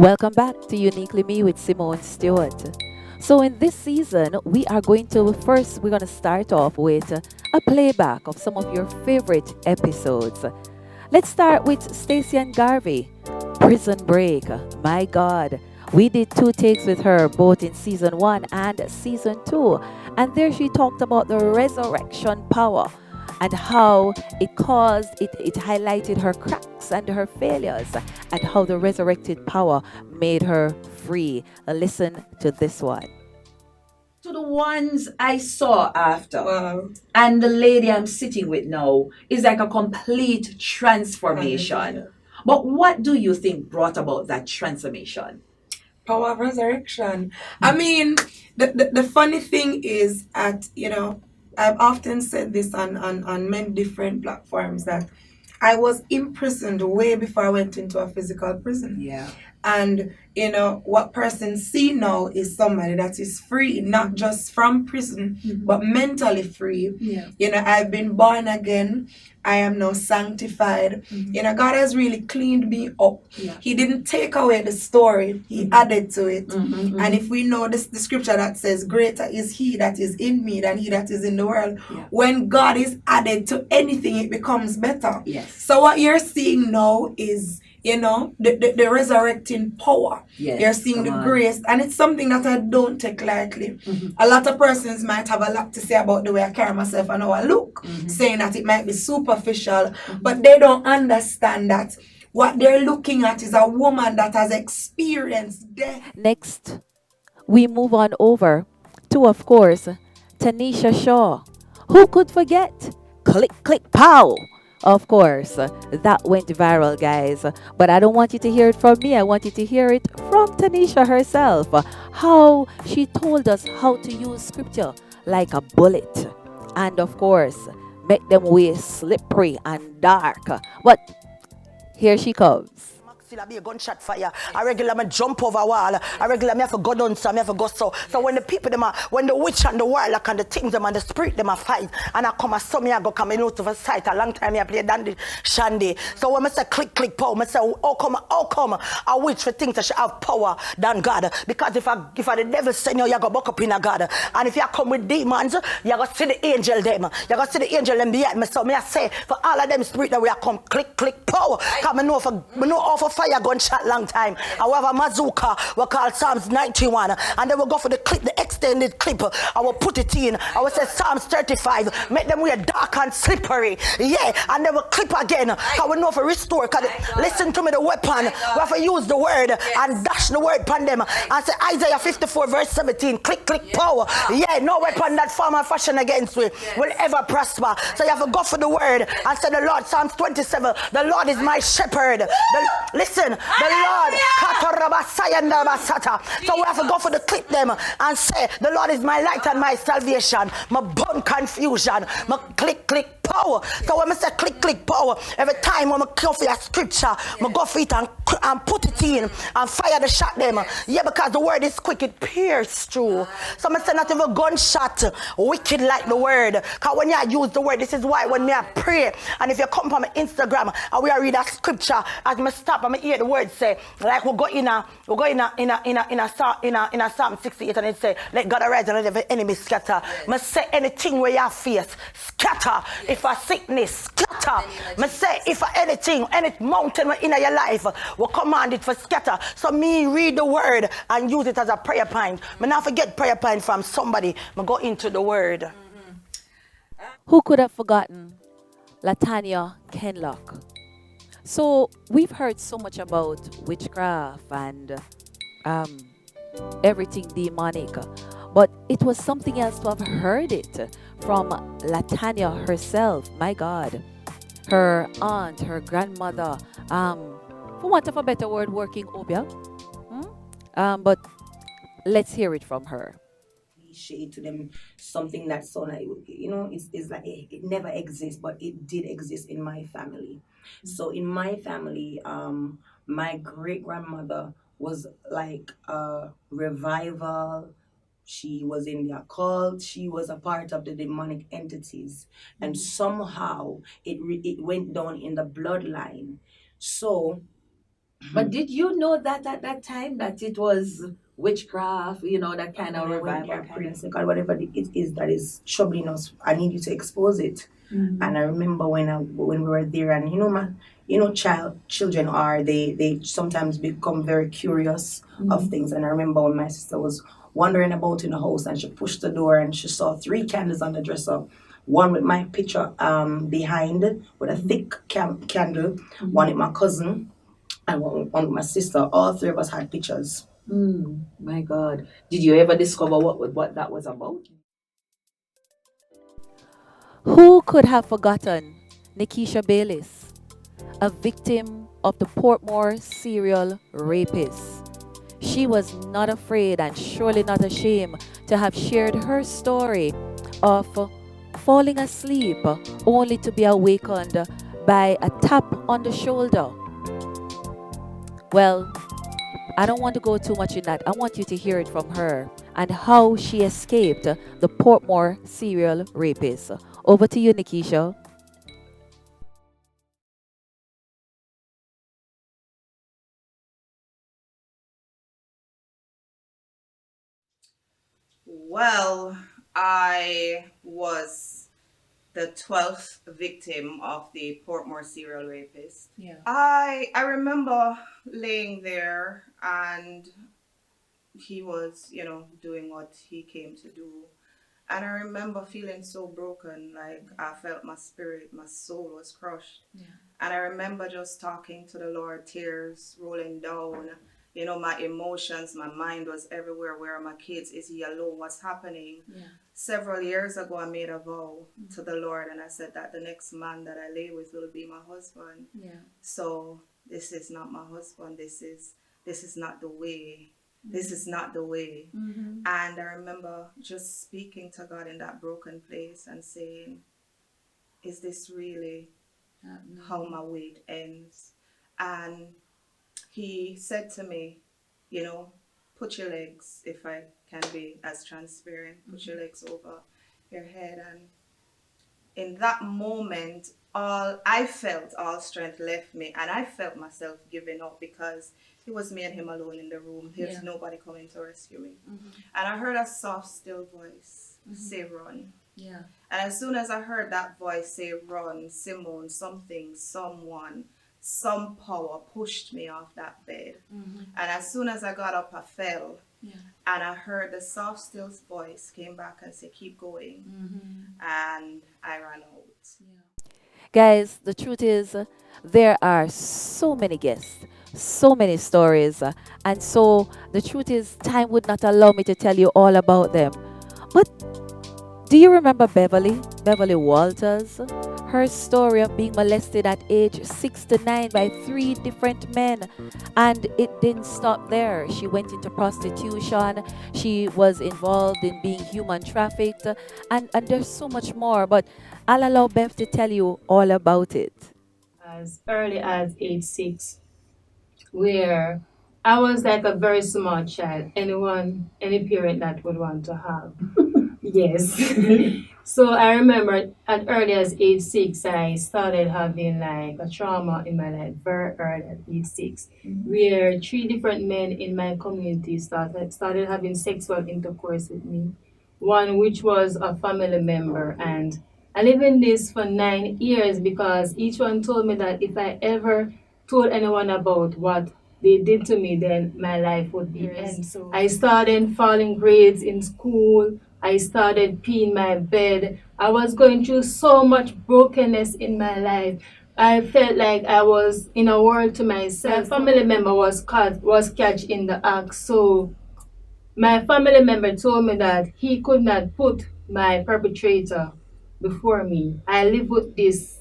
Welcome back to Uniquely Me with Simone Stewart. So in this season, we're going to start off with a playback of some of your favorite episodes. Let's start with Stacey-Ann Garvey, Prison Break. My God, we did two takes with her both in season 1 and season 2. And there she talked about the resurrection power and how it highlighted her cracks and her failures and how the resurrected power made her free. Listen to this one. To the ones I saw after. Wow. And the lady I'm sitting with now is like a complete transformation. But what do you think brought about that transformation? Power of resurrection. I mean, the funny thing is I've often said this on many different platforms that I was imprisoned way before I went into a physical prison. Yeah. And what persons see now is somebody that is free, not just from prison, but mentally free. Yeah. I've been born again. I am now sanctified. God has really cleaned me up. Yeah. He didn't take away the story, He added to it. And if we know this, the scripture that says, greater is He that is in me than he that is in the world. Yeah. When God is added to anything, it becomes better. Yes. So what you're seeing now is the resurrecting power. Yes, you're seeing the grace, and it's something that I don't take lightly. A lot of persons might have a lot to say about the way I carry myself and how I look, saying that it might be superficial, but they don't understand that what they're looking at is a woman that has experienced death. Next, we move on over to, of course, Tanisha Shaw. Who could forget? Click Click Pow. Of course, that went viral, guys. But I don't want you to hear it from me. I want you to hear it from Tanisha herself. How she told us how to use scripture like a bullet. And of course, make them way slippery and dark. But here she comes. Still be a gunshot fire. I regular me jump over wall. I regular me have to go down, so me have to go so. So when the people when the witch and the warlock and the things them and the spirit them a fight, and I come and so me I go come in out of a sight. A long time me I play dandy shandy. So when I say click click pow, I say how come a witch for things that should have power than God? Because if the devil send you, you go buck up in a God. And if you come with demons, you go see the angel them. You go see the angel them behind me. So me I say for all of them spirit that we are come click click pow. Come me know for fire gunshot long time. I will have a mazooka, we call Psalms 91, and then we'll go for the clip, the extended clip. I will put it in. I will say Psalms 35, make them wear dark and slippery. Yeah, and then we'll clip again. I will know for restore. Listen to me, the weapon. We have to use the word and dash the word upon them. And say Isaiah 54 verse 17, click click power. Yeah, no weapon that form and fashion against we will ever prosper. So you have to go for the word and say the Lord, Psalms 27, the Lord is my shepherd. Listen, the Lord. So we have to go for the clip them and say, the Lord is my light and my salvation, my bone confusion, my click click power. So when I say click click power, every time when I go for your scripture, I go for it and put it in and fire the shot them. Yeah, because the word is quick, it pierces through. So I say not even gunshot wicked like the word. Because when you use the word, this is why when I pray, and if you come from my Instagram and we read a scripture, as I stop and I hear the word say, like we go in a Psalm 68 and it say, let God arise and let every enemy scatter. Must say anything where you face, scatter. If a sickness, scatter. Must say if anything, any mountain in your life, we command it for scatter. So me read the word and use it as a prayer point. Me not forget prayer point from somebody. Me go into the word. Who could have forgotten Latanya Ken? So we've heard so much about witchcraft and everything demonic, but it was something else to have heard it from Latanya herself. My God, her aunt, her grandmother, for want of a better word, working obeah. But let's hear it from her. Cliche to them, something that sound like it's like it never exists, but it did exist in my family. So in my family, my great grandmother was like a revival. She was in the occult. She was a part of the demonic entities, and somehow it went down in the bloodline. So But did you know that at that time that it was witchcraft, that kind of And I went revival there pre? and said, God, whatever it is that is troubling us, I need you to expose it. And I remember when we were there, and children are they sometimes become very curious of things. And I remember when my sister was wandering about in the house, and she pushed the door and she saw 3 candles on the dresser. One with my picture behind with a thick candle, one with my cousin, and one with my sister. All 3 of us had pictures. My God. Did you ever discover what that was about? Who could have forgotten Nickeisha Baylis, a victim of the Portmore serial rapist? She was not afraid and surely not ashamed to have shared her story of falling asleep only to be awakened by a tap on the shoulder. Well, I don't want to go too much in that. I want you to hear it from her and how she escaped the Portmore serial rapist. Over to you, Nickeisha. Well, I was the 12th victim of the Portmore serial rapist. Yeah. I remember laying there, and he was, doing what he came to do. And I remember feeling so broken, like I felt my spirit, my soul was crushed. Yeah. And I remember just talking to the Lord, tears rolling down, my emotions, my mind was everywhere. Where are my kids? Is he alone? What's happening? Yeah. Several years ago, I made a vow to the Lord, and I said that the next man that I lay with will be my husband. Yeah. So this is not my husband. This is not the way. This is not the way. Mm-hmm. And I remember just speaking to God in that broken place and saying, is this really how my wait ends? And he said to me, put your legs, if I can be as transparent, put your legs over your head. And in that moment, all strength left me, and I felt myself giving up, because it was me and him alone in the room. There's nobody coming to rescue me. And I heard a soft, still voice say, run. Yeah. And as soon as I heard that voice say, run, Simone, something, someone, some power pushed me off that bed. And as soon as I got up, I fell. Yeah. And I heard the soft, still voice came back and said, keep going. And I ran out. Guys, the truth is, there are so many guests, so many stories, and so the truth is, time would not allow me to tell you all about them. But do you remember Beverley Walters? Her story of being molested at age 6 to 9 by 3 different men. And it didn't stop there. She went into prostitution. She was involved in being human trafficked. And there's so much more. But I'll allow Bev to tell you all about it. As early as age 6, where I was like a very small child. Any parent that would want to have. Yes. So I remember at early as age 6, I started having like a trauma in my life very early at age 6, where 3 different men in my community started having sexual intercourse with me. One which was a family member, and I lived in this for 9 years because each one told me that if I ever told anyone about what they did to me, then my life would be end. So I started falling grades in school. I started peeing my bed. I was going through so much brokenness in my life. I felt like I was in a world to myself. My family member was catch in the act. So my family member told me that he could not put my perpetrator before me. I live with this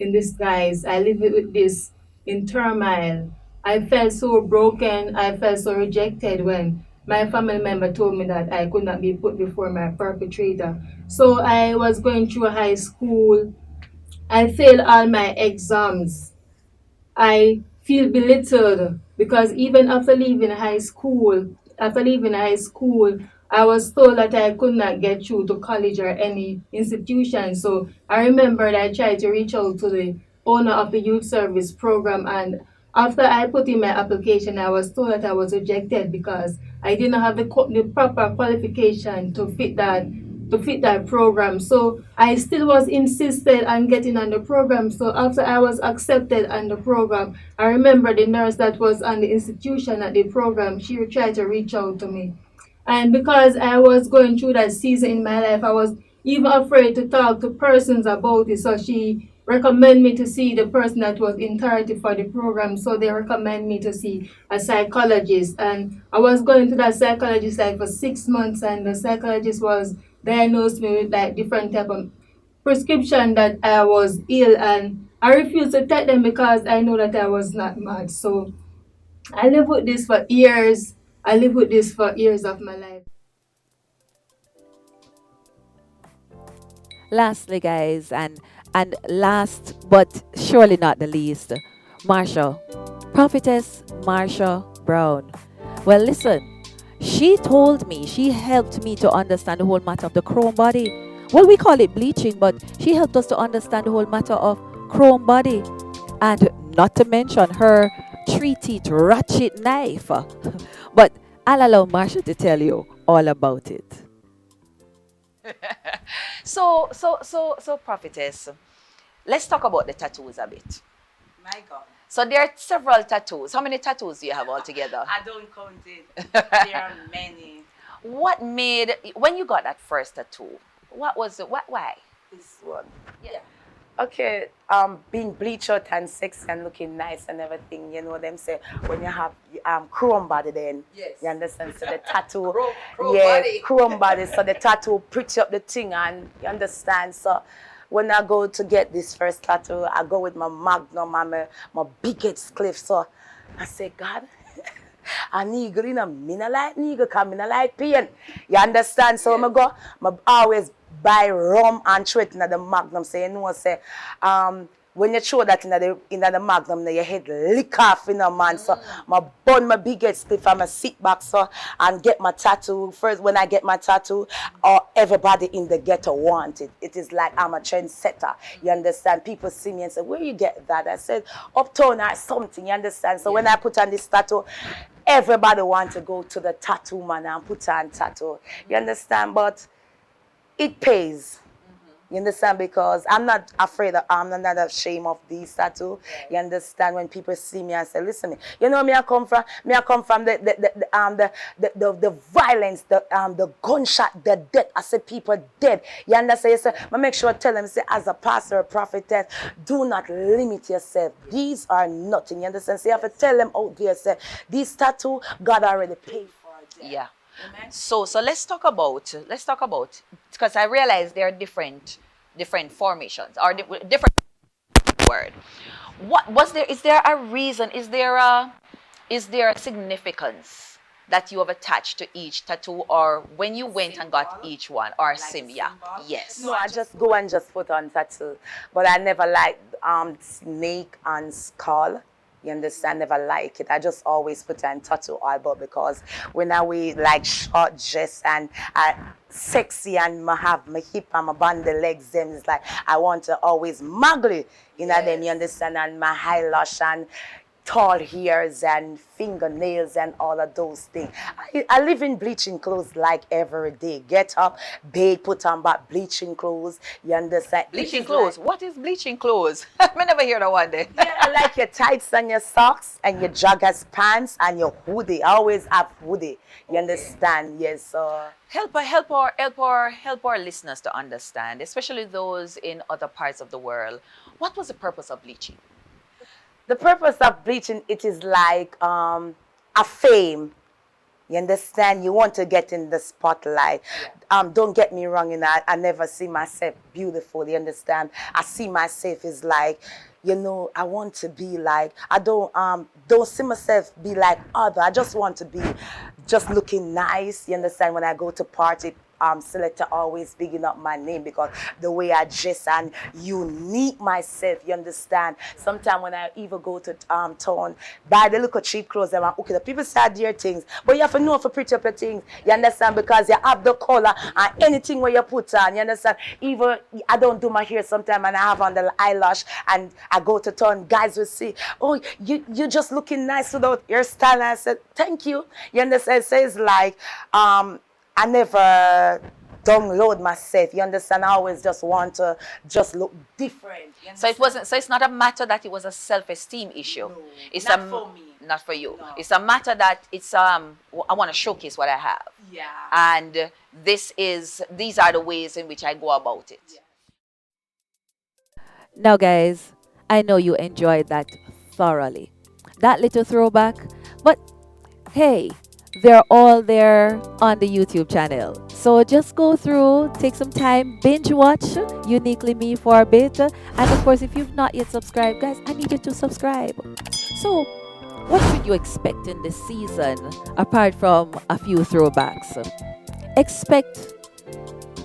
in disguise. I live with this in turmoil. I felt so broken. I felt so rejected when my family member told me that I could not be put before my perpetrator. So I was going through high school. I failed all my exams. I feel belittled because even after leaving high school, I was told that I could not get through to college or any institution. So I remember that I tried to reach out to the owner of the youth service program, and after I put in my application, I was told that I was rejected because I didn't have the proper qualification to fit that program. So I still was insisted on getting on the program. So after I was accepted on the program, I remember the nurse that was on the institution at the program, she tried to reach out to me. And because I was going through that season in my life, I was even afraid to talk to persons about it. So she recommended me to see the person that was in charge for the program. So they recommend me to see a psychologist. And I was going to that psychologist like for 6 months, and the psychologist was diagnosed me with like different type of prescription that I was ill, and I refused to take them because I know that I was not mad. So I lived with this for years. I lived with this for years of my life. Lastly, guys, and last but surely not the least, Marsha, Prophetess Marsha Brown. Well, listen, she told me, she helped me to understand the whole matter of the chrome body. Well, we call it bleaching, but she helped us to understand the whole matter of chrome body. And not to mention her 3-teeth ratchet knife. But I'll allow Marsha to tell you all about it. So, prophetess, let's talk about the tattoos a bit. My God. So there are several tattoos. How many tattoos do you have altogether? I don't count it. There are many. What made, when you got that first tattoo, what was it, why? This one. Yeah. Okay, being bleached out and sexy and looking nice and everything, you know them say when you have chrome body then, Yes. you understand, so the tattoo, Chrome yeah, body. chrome body, so the tattoo pretty up the thing, and you understand, so when I go to get this first tattoo, I go with my magnum and my biggest cliff, so I say, God, a niggle, you know, me no like niggle, cause me no like pain, you understand, so I always buy rum and throw it in the magnum. So you know, say, when you throw that in the magnum, your head lick off, you know, man. So I burn my biggest stiff and I sit back so and get my tattoo. First, when I get my tattoo, everybody in the ghetto want it. It is like I'm a trendsetter. You understand? People see me and say, where you get that? I said, uptown or something. You understand? So when I put on this tattoo, everybody want to go to the tattoo man and put on tattoo. You understand? But it pays. You understand? Because I'm not afraid of, I'm not ashamed of these tattoo. You understand? When people see me and say, listen, you know me I come from the violence, the gunshot, the death. I say people dead. You understand? So I make sure I tell them, say, as a pastor or prophetess, do not limit yourself. These are nothing. You understand? So you have to tell them out there, say, these tattoo, God already paid for them. Yeah. Amen. So let's talk about because I realize there are different formations or different word. What was there? Is there a reason? Is there a significance that you have attached to each tattoo, or when you went and got each one, or yeah, yes? No, I just go and just put on tattoo, but I never liked snake and skull. You understand? Never like it. I just always put on tattoo album because when I wear like short dress and sexy and I have my hip and my band the legs, them it's like I want to always muggle, you know, them, you understand, and my eyelash and tall hairs and fingernails and all of those things. I live in bleaching clothes like every day. Get up, bathe, put on back bleaching clothes. You understand? Bleaching clothes. What is bleaching clothes? I never hear that one day. Yeah, I like your tights and your socks and your joggers pants and your hoodie. I always have hoodie. You understand? Yes. Help our listeners to understand, especially those in other parts of the world. What was the purpose of bleaching? The purpose of bleaching, it is like a fame. You understand? You want to get in the spotlight. Yeah. Don't get me wrong, you know, I never see myself beautiful, you understand? I see myself as like, you know, I want to be like, I don't see myself be like other. I just want to be just looking nice, you understand? When I go to party, Selector always bigging up my name because the way I dress and unique myself, you understand? Sometimes when I even go to town, buy the little cheap clothes, and okay, the people say their things, but you have to know for pretty up your things, you understand? Because you have the color and anything where you put on, you understand? Even I don't do my hair sometimes and I have on the eyelash and I go to town, guys will say, oh, you just looking nice without hairstyle. And I said, thank you. You understand? So it's like, I never download myself. You understand? I always just want to just look different. So it wasn't. So it's not a matter that it was a self-esteem issue. No, It's not for me. Not for you. No. It's a matter that it's I want to showcase what I have. Yeah. And these are the ways in which I go about it. Yeah. Now, guys, I know you enjoyed that thoroughly. That little throwback, but hey, they're all there on the YouTube channel. So just go through, take some time, binge watch Uniquely Me for a bit. And of course, if you've not yet subscribed, guys, I need you to subscribe. So, what should you expect in this season apart from a few throwbacks? Expect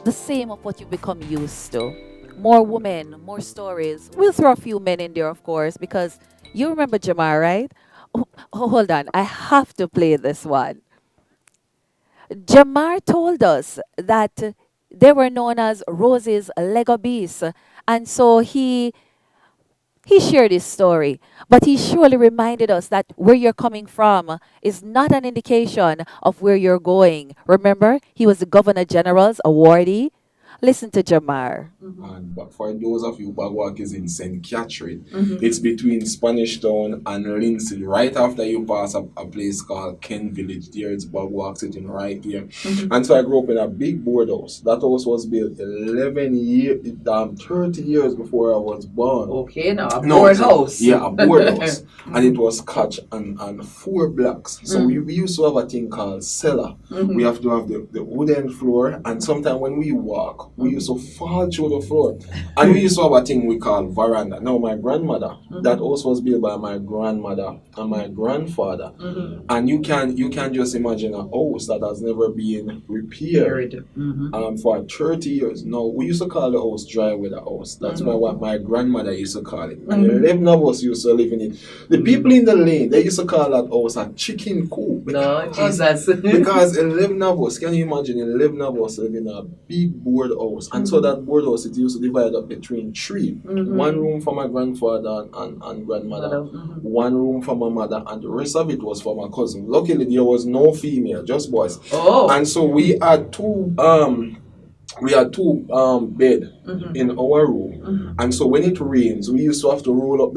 the same of what you've become used to. More women, more stories. We'll throw a few men in there, of course, because you remember Jamar, right? Oh, hold on. I have to play this one. Jamar told us that they were known as Rose's Lego beasts. And so he shared his story. But he surely reminded us that where you're coming from is not an indication of where you're going. Remember, he was the Governor General's awardee. Listen to Jamar. But for those of you Bagwalk is in St. Catherine, it's between Spanish Town and Lindsay. Right after you pass a place called Ken Village, there it's Bagwalk sitting right there. And so I grew up in a big board house. That house was built 30 years before I was born. Okay, now a board house. Yeah, a board house. And it was catch and 4 blocks. So we used to have a thing called cellar. We have to have the wooden floor, and sometimes when we walk, we used to fall through the floor. And we used to have a thing we call veranda. Now my grandmother, that house was built by my grandmother and my grandfather. And you can just imagine a house that has never been repaired for 30 years. Now we used to call the house dry weather house. That's what my grandmother used to call it. And 11 of us used to live in it. The people in the lane, they used to call that house a chicken coop. No, Jesus. Because 11 of us, can you imagine 11 of us live in a big board house? And so that board house, it used to divide up between 3. 1 room for my grandfather and grandmother, 1 room for my mother, and the rest of it was for my cousin. Luckily, there was no female, just boys. Oh. And so we had two bed in our room, and so when it rains, we used to have to roll up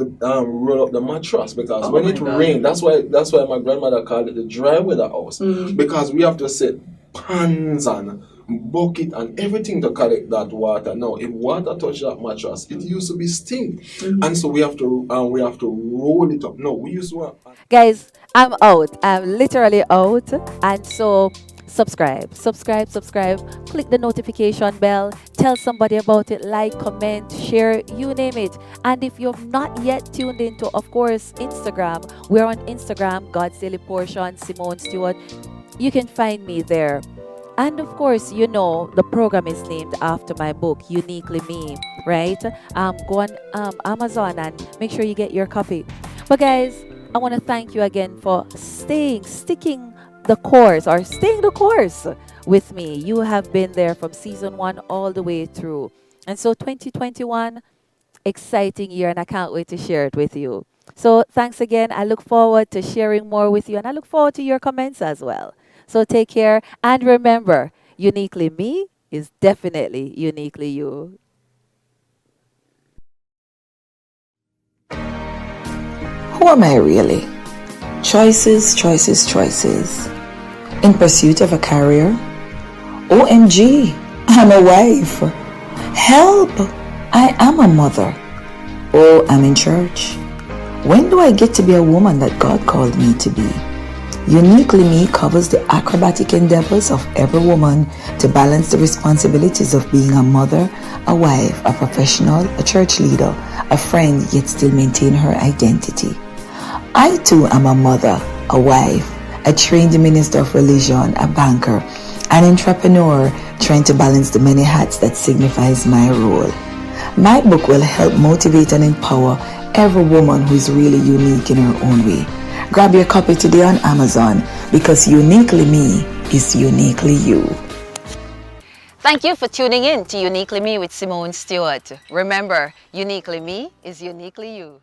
the mattress, because when it rained, that's why my grandmother called it the dry weather house, because we have to set pans and bucket and everything to collect that water. Now, if water touch that mattress, it used to be stink, and so we have to roll it up. No, we used to. Guys, I'm out. I'm literally out. And so subscribe. Click the notification bell. Tell somebody about it. Like, comment, share, you name it. And if you've not yet tuned into, of course, Instagram, we're on Instagram, God's Daily Portion, Simone Stewart. You can find me there. And of course, you know, the program is named after my book, Uniquely Me, right? Go on Amazon and make sure you get your copy. But guys, I want to thank you again for staying the course with me. You have been there from season 1 all the way through. And so 2021, exciting year, and I can't wait to share it with you. So thanks again. I look forward to sharing more with you, and I look forward to your comments as well. So take care, and remember, uniquely me is definitely uniquely you. Who am I really? Choices. In pursuit of a career? OMG, I'm a wife. Help! I am a mother. Oh, I'm in church. When do I get to be a woman that God called me to be? Uniquely Me covers the acrobatic endeavors of every woman to balance the responsibilities of being a mother, a wife, a professional, a church leader, a friend, yet still maintain her identity. I too am a mother, a wife, a trained minister of religion, a banker, an entrepreneur, trying to balance the many hats that signifies my role. My book will help motivate and empower every woman who is really unique in her own way. Grab your copy today on Amazon, because Uniquely Me is uniquely you. Thank you for tuning in to Uniquely Me with Simone Stewart. Remember, Uniquely Me is uniquely you.